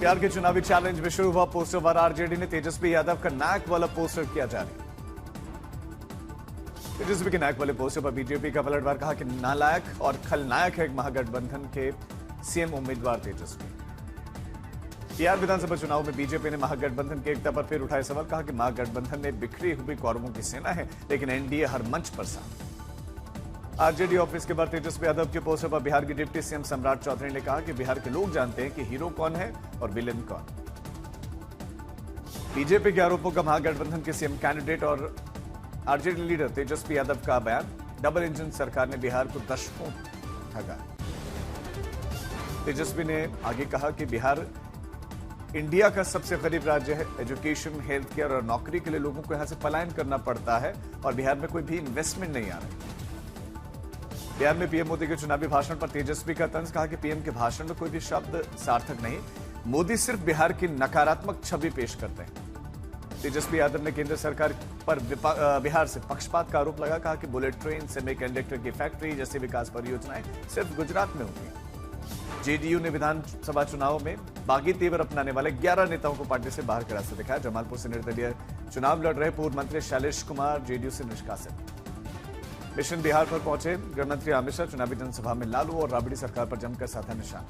बिहार के चुनावी चैलेंज में शुरू हुआ पोस्टर वार। आरजेडी ने तेजस्वी यादव का नायक वाला पोस्टर किया जारी। तेजस्वी के नायक वाले पोस्टर पर बीजेपी का पलटवार, कहा कि नालायक और खलनायक है महागठबंधन के सीएम उम्मीदवार तेजस्वी। बिहार विधानसभा चुनाव में बीजेपी ने महागठबंधन की एकता पर फिर उठाए सवाल, कहा कि महागठबंधन में बिखरी हुई कौरवों की सेना है, लेकिन एनडीए हर मंच पर साथ। आरजेडी ऑफिस के बाद तेजस्वी यादव के पोस्टर पर बिहार के डिप्टी सीएम सम्राट चौधरी ने कहा कि बिहार के लोग जानते हैं कि हीरो कौन है और विलेन कौन। बीजेपी के आरोपों का महागठबंधन के सीएम कैंडिडेट और आरजेडी लीडर तेजस्वी यादव का बयान, डबल इंजन सरकार ने बिहार को दशकों ठगा। तेजस्वी ने आगे कहा कि बिहार इंडिया का सबसे गरीब राज्य है। एजुकेशन, हेल्थ केयर और नौकरी के लिए लोगों को यहां से पलायन करना पड़ता है और बिहार में कोई भी इन्वेस्टमेंट नहीं आ रहा। बिहार में पीएम मोदी के चुनावी भाषण पर तेजस्वी का तंज, कहा कि पीएम के भाषण में कोई भी शब्द सार्थक नहीं, मोदी सिर्फ बिहार की नकारात्मक छवि पेश करते हैं। तेजस्वी यादव ने केंद्र सरकार पर बिहार से पक्षपात का आरोप लगा, कहा कि बुलेट ट्रेन, सेमीकंडक्टर की फैक्ट्री जैसी विकास परियोजनाएं सिर्फ गुजरात में होती हैं। जेडीयू ने विधानसभा चुनाव में बागी तेवर अपनाने वाले 11 नेताओं को पार्टी से बाहर का रास्ता दिखाया। जमालपुर से निर्दलीय चुनाव लड़ रहे पूर्व मंत्री शैलेश कुमार जेडीयू से निष्कासित। मिशन बिहार पर पहुंचे गृहमंत्री अमित शाह, चुनावी जनसभा में लालू और राबड़ी सरकार पर जमकर साधा निशान।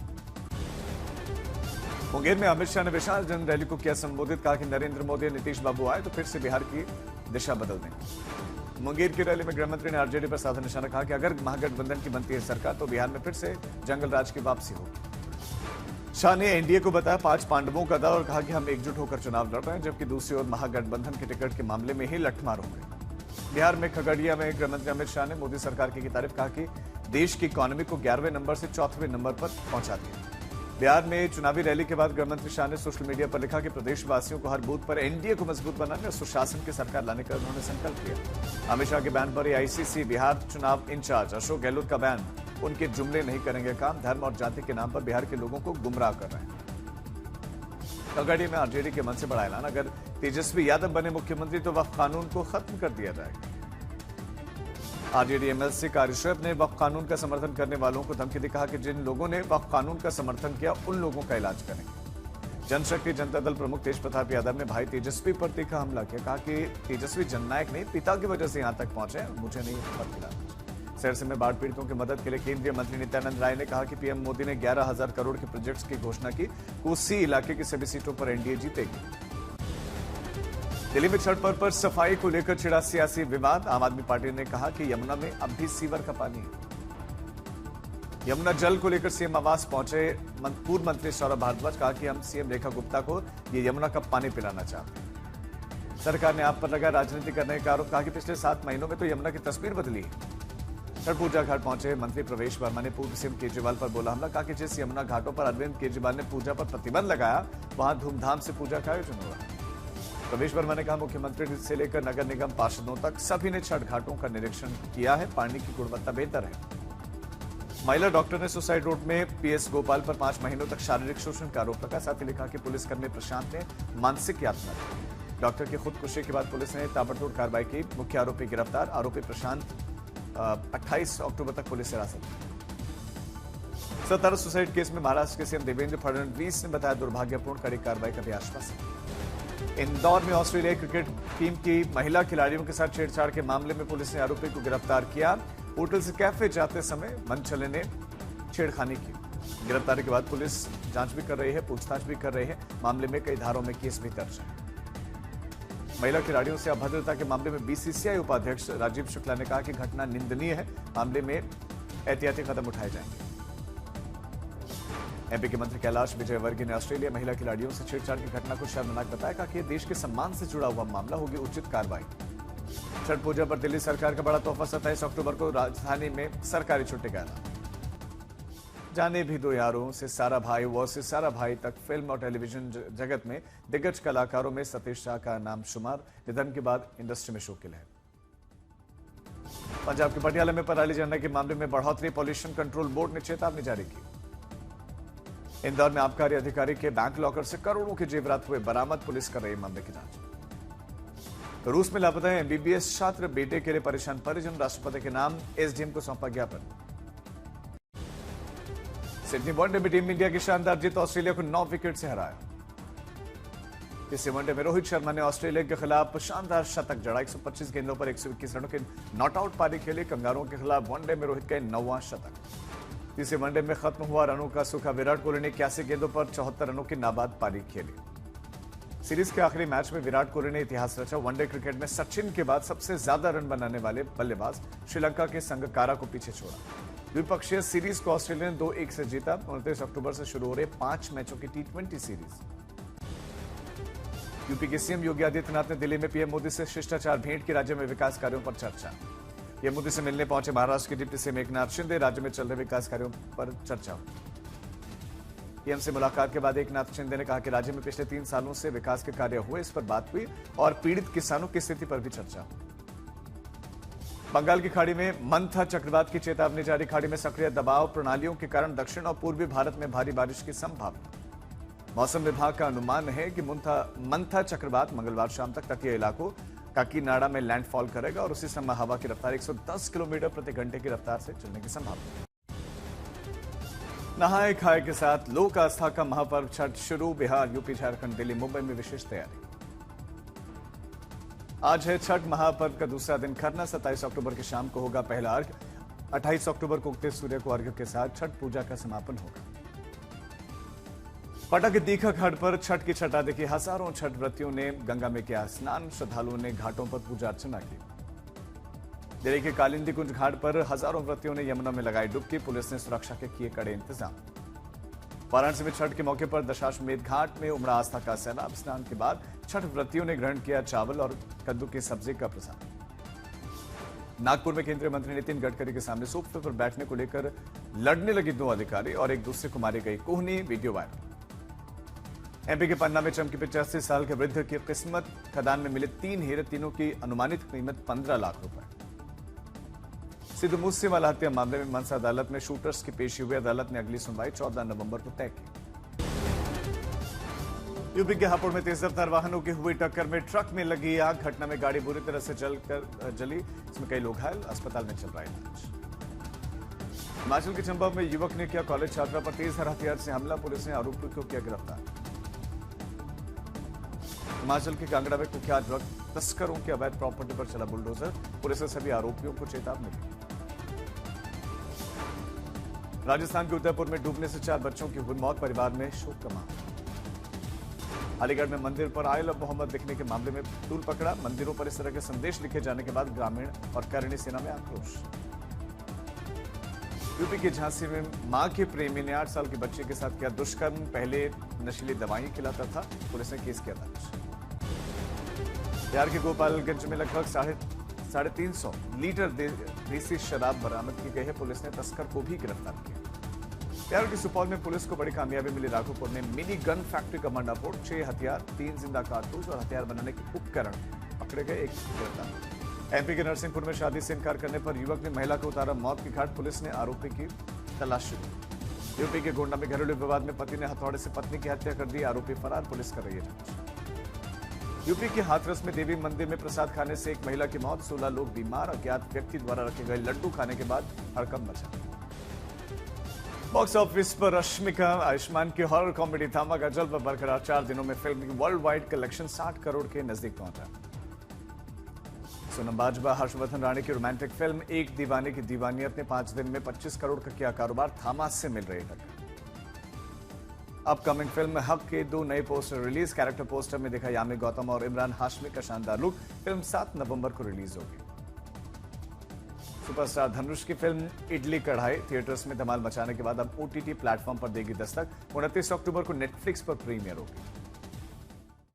मुंगेर में अमित शाह ने विशाल जन रैली को किया संबोधित, कहा कि नरेंद्र मोदी और नीतीश बाबू आए तो फिर से बिहार की दिशा बदल देंगे। मुंगेर की रैली में गृहमंत्री ने आरजेडी पर साधा निशाना, कहा कि अगर महागठबंधन की बनती है सरकार तो बिहार में फिर से जंगल राज की वापसी होगी। शाह ने एनडीए को बताया 5 पांडवों का दल और कहा कि हम एकजुट होकर चुनाव लड़ रहे हैं, जबकि दूसरी ओर महागठबंधन के टिकट के मामले में ही लठमार हो गए। बिहार में खगड़िया में गृहमंत्री अमित शाह ने मोदी सरकार की तारीफ, कहा कि देश की इकोनॉमी को 11वें नंबर से 4वें नंबर पर पहुंचा दिया। बिहार में चुनावी रैली के बाद गृहमंत्री शाह ने सोशल मीडिया पर लिखा कि प्रदेशवासियों को हर बूथ पर एनडीए को मजबूत बनाने और सुशासन की सरकार लाने का उन्होंने संकल्प लिया। अमित शाह के बयान पर एआईसीसी बिहार चुनाव इंचार्ज अशोक गहलोत का बयान, उनके जुमले नहीं करेंगे काम, धर्म और जाति के नाम पर बिहार के लोगों को गुमराह कर रहे हैं। खगड़िया में आरजेडी के मन से बड़ा ऐलान, अगर तेजस्वी यादव बने मुख्यमंत्री तो वक्फ कानून को खत्म कर दिया जाएगा। आरजेडी एमएलसी कार्यश्रेष्ठ ने वक्फ कानून का समर्थन करने वालों को धमकी दी, कहा कि जिन लोगों ने वक्फ कानून का समर्थन किया उन लोगों का इलाज करेंगे। जनशक्ति जनता दल प्रमुख तेज प्रताप यादव ने भाई तेजस्वी पर तीखा हमला किया, कहा कि तेजस्वी जननायक नहीं, पिता की वजह से यहां तक पहुंचे, मुझे नहीं पता मिला। सिरसा में बाढ़ पीड़ितों की मदद के लिए केंद्रीय मंत्री नित्यानंद राय ने कहा कि पीएम मोदी ने 11,000 करोड़ के प्रोजेक्ट्स की घोषणा की, कोसी इलाके की सभी सीटों पर एनडीए जीतेगी। दिल्ली में छठ पर्व पर सफाई को लेकर छिड़ा सियासी विवाद। आम आदमी पार्टी ने कहा कि यमुना में अब भी सीवर का पानी है। यमुना जल को लेकर सीएम आवास पहुंचे पूर्व मंत्री सौरभ भारद्वाज, कहा कि हम सीएम रेखा गुप्ता को ये यमुना का पानी पिलाना चाहते हैं। सरकार ने आप पर लगा राजनीति करने का आरोप, कहा कि पिछले 7 महीनों में तो यमुना की तस्वीर बदली है। छठ पूजा घाट पहुंचे मंत्री प्रवेश वर्मा ने पूर्व सीएम केजरीवाल पर बोला हमला, कहा कि जिस यमुना घाटों पर अरविंद केजरीवाल ने पूजा पर प्रतिबंध लगाया, वहां धूमधाम से पूजा का आयोजन हुआ। प्रवेश वर्मा ने कहा मुख्यमंत्री से लेकर नगर निगम पार्षदों तक सभी ने छठ घाटों का निरीक्षण किया है, पानी की गुणवत्ता बेहतर है। महिला डॉक्टर ने सुसाइड रोड में पीएस गोपाल पर 5 महीनों तक शारीरिक शोषण का आरोप लगाया। साथ ही लिखा कि पुलिसकर्मी प्रशांत ने मानसिक यातना की। डॉक्टर की खुदकुशी के बाद पुलिस ने ताबड़तोड़ कार्रवाई की। मुख्य आरोपी गिरफ्तार, आरोपी प्रशांत 28 अक्टूबर तक पुलिस हिरासत में। 17 सुसाइड केस में महाराष्ट्र के सीएम देवेंद्र फडणवीस ने बताया दुर्भाग्यपूर्ण, कड़ी कार्रवाई का भी आश्वासन। इंदौर में ऑस्ट्रेलियाई क्रिकेट टीम की महिला खिलाड़ियों के साथ छेड़छाड़ के मामले में पुलिस ने आरोपी को गिरफ्तार किया। होटल से कैफे जाते समय मनचले ने छेड़खानी की। गिरफ्तारी के बाद पुलिस जांच भी कर रही है, पूछताछ भी कर रही है। मामले में कई धाराओं में केस भी दर्ज है। महिला खिलाड़ियों से अभद्रता के मामले में बीसीसीआई उपाध्यक्ष राजीव शुक्ला ने कहा कि घटना निंदनीय है, मामले में एहतियाती कदम उठाए जाएंगे। एमपी के मंत्री कैलाश विजयवर्गीय ने ऑस्ट्रेलिया महिला खिलाड़ियों से छेड़छाड़ की घटना को शर्मनाक बताया, कहा कि देश के सम्मान से जुड़ा हुआ मामला, होगी उचित कार्रवाई। छठ पूजा पर दिल्ली सरकार का बड़ा तोहफा, 27 अक्टूबर को राजधानी में सरकारी छुट्टी का ऐलान। जाने भी दो यारों से सारा भाई वर्सेस सारा भाई तक फिल्म और टेलीविजन जगत में दिग्गज कलाकारों में सतीश शाह का नाम शुमार। निधन के बाद इंडस्ट्री में शोक की लहर। पंजाब के पटियाला में पराली जलने के मामले में बढ़ोतरी, पॉल्यूशन कंट्रोल बोर्ड ने चेतावनी जारी की। इंदौर में आबकारी अधिकारी के बैंक लॉकर से करोड़ों के जेवरात हुए बरामद, पुलिस कर रही मामले की जांच। रूस में लापता है एमबीबीएस छात्र, बेटे के लिए परेशान परिजन, राष्ट्रपति के नाम एसडीएम को सौंपा ज्ञापन। सिडनी वनडे में टीम इंडिया की शानदार जीत, ऑस्ट्रेलिया को 9 विकेट से हराया। इस वनडे में रोहित शर्मा ने ऑस्ट्रेलिया के खिलाफ शानदार शतक जड़ा। 125 गेंदों पर 121 रनों के नॉट आउट पारी खेली। कंगारुओं के खिलाफ वनडे में रोहित का 9वां शतक। तीसरे वनडे में खत्म हुआ रनों का सूखा। विराट कोहली ने 81 गेंदों पर 74 रनों की नाबाद पारी खेली। सीरीज के आखिरी मैच में विराट कोहली ने इतिहास रचा। वनडे क्रिकेट में सचिन के बाद सबसे ज्यादा रन बनाने वाले बल्लेबाज श्रीलंका के संगकारा को पीछे छोड़ा। द्विपक्षीय सीरीज को ऑस्ट्रेलिया ने 2-1 से जीता। 29 अक्टूबर से शुरू हो रहे 5 मैचों की T20 सीरीज। यूपी के सीएम योगी आदित्यनाथ ने दिल्ली में पीएम मोदी से शिष्टाचार भेंट की। राज्य में विकास कार्यों पर चर्चा। पीएम मोदी से मिलने पहुंचे महाराष्ट्र के डिप्टी सीएम एकनाथ शिंदे। राज्य में चल रहे विकास कार्यों पर चर्चा। पीएम से मुलाकात के बाद एकनाथ शिंदे ने कहा कि राज्य में पिछले 3 सालों से विकास के कार्य हुए, इस पर बात हुई और पीड़ित किसानों की स्थिति पर भी चर्चा। बंगाल की खाड़ी में मंथा चक्रवात की चेतावनी जारी। खाड़ी में सक्रिय दबाव प्रणालियों के कारण दक्षिण और पूर्वी भारत में भारी बारिश की संभावना। मौसम विभाग का अनुमान है कि मंथा चक्रवात मंगलवार शाम तक तटीय इलाकों काकीनाडा में लैंडफॉल करेगा और उसी समय हवा की रफ्तार 110 किलोमीटर प्रति घंटे की रफ्तार से चलने की संभावना। नहाए खाए के साथ लोक आस्था का महापर्व छठ शुरू। बिहार, यूपी, झारखंड, दिल्ली, मुंबई में विशेष तैयारी। आज है छठ महापर्व का दूसरा दिन। खरना 27 अक्टूबर की शाम को होगा पहला अर्घ्य। 28 अक्टूबर को उगते सूर्य को अर्घ्य के साथ छठ पूजा का समापन होगा। पटना के दीघा घाट पर छठ की छठा देखी। हजारों छठ व्रतियों ने गंगा में किया स्नान। श्रद्धालुओं ने घाटों पर पूजा अर्चना की। दिल्ली के कालिंदी कुंज घाट पर हजारों व्रतियों ने यमुना में लगाई डुबकी। पुलिस ने सुरक्षा के किए कड़े इंतजाम। वाराणसी में छठ के मौके पर दशाश्वमेध घाट में उमड़ा आस्था का सैलाब। स्नान के बाद छठ व्रतियों ने ग्रहण किया चावल और कद्दू की सब्जी का प्रसाद। नागपुर में केंद्रीय मंत्री नितिन गडकरी के सामने सोफे पर बैठने को लेकर लड़ने लगी 2 अधिकारी और एक दूसरे को मारी गई कोहनी। Video viral. एमपी के पन्ना में चमकी 85 साल के वृद्ध की किस्मत। खदान में मिले 3 हीरे, तीनों की अनुमानित कीमत 15 लाख रुपए। सिद्धू मूसेवाला हत्या मामले में मनसा अदालत में शूटर्स की पेशी हुई। अदालत ने अगली सुनवाई 14 नवंबर को तय की। यूपी के हापुड़ में तेज रफ्तार वाहनों की हुई टक्कर में ट्रक में लगी आग। घटना में गाड़ी बुरी तरह से जली। इसमें कई लोग घायल। अस्पताल में चल रहा है इलाज। हिमाचल के चंबा में युवक ने किया कॉलेज छात्रा पर तेज हथियार से हमला। पुलिस ने आरोपी को किया गिरफ्तार। हिमाचल के कांगड़ा में कुख्यात ड्रग तस्करों की अवैध प्रॉपर्टी पर चला बुलडोजर। पुलिस ने सभी आरोपियों को चेतावनी दी। राजस्थान के उदयपुर में डूबने से 4 बच्चों की हुई मौत। परिवार में शोक का माहौल। अलीगढ़ में मंदिर पर आई लव मोहम्मद लिखने के मामले में टूल पकड़ा। मंदिरों पर इस तरह के संदेश लिखे जाने के बाद ग्रामीण और करणी सेना में आक्रोश। यूपी के झांसी में मां के प्रेमी ने 8 साल की बच्चे के साथ किया दुष्कर्म। पहले नशीली दवाएं खिलाता था। पुलिस ने केस किया दर्ज। बिहार के गोपालगंज में लगभग 350 लीटर देसी शराब बरामद की गई है। पुलिस ने तस्कर को भी गिरफ्तार किया। बिहार के सुपौल में पुलिस को बड़ी कामयाबी मिली। राघोपुर में मिनी गन फैक्ट्री का भंडाफोड़। 6 हथियार, 3 जिंदा कारतूस और हथियार बनाने के उपकरण पकड़े गए। 1 गिरफ्तार। एमपी के नरसिंहपुर में शादी से इनकार करने पर युवक ने महिला को उतारा मौत की घाट। पुलिस ने आरोपी की तलाश शुरू। यूपी के गोंडा में घरेलू विवाद में पति ने हथौड़े से पत्नी की हत्या कर दी। आरोपी फरार। पुलिस कर रही है जांच। यूपी के हाथरस में देवी मंदिर में प्रसाद खाने से एक महिला की मौत। 16 लोग बीमार। अज्ञात व्यक्ति द्वारा रखे गए लड्डू खाने के बाद हड़कंप मचा। बॉक्स ऑफिस पर रश्मिका आयुष्मान की हॉरर कॉमेडी धमाका जल पर बरकरार। 4 दिनों में फिल्म की वर्ल्ड वाइड कलेक्शन 60 करोड़ के नजदीक पहुंचा। सोनम बाजवा हर्षवर्धन राणे की रोमांटिक फिल्म एक दीवाने की दीवानियत ने 5 दिन में 25 करोड़ का किया कारोबार। थामास से मिल रही टक्कर। अपकमिंग फिल्म हक के 2 नए पोस्टर रिलीज। कैरेक्टर पोस्टर में दिखा यामी गौतम और इमरान हाशमी का शानदार लुक। फिल्म 7 नवंबर को रिलीज होगी। सुपरस्टार धनुष की फिल्म इडली कढ़ाई थिएटर्स में धमाल मचाने के बाद अब OTT प्लेटफॉर्म पर देगी दस्तक। 29 अक्टूबर को नेटफ्लिक्स पर प्रीमियर होगी।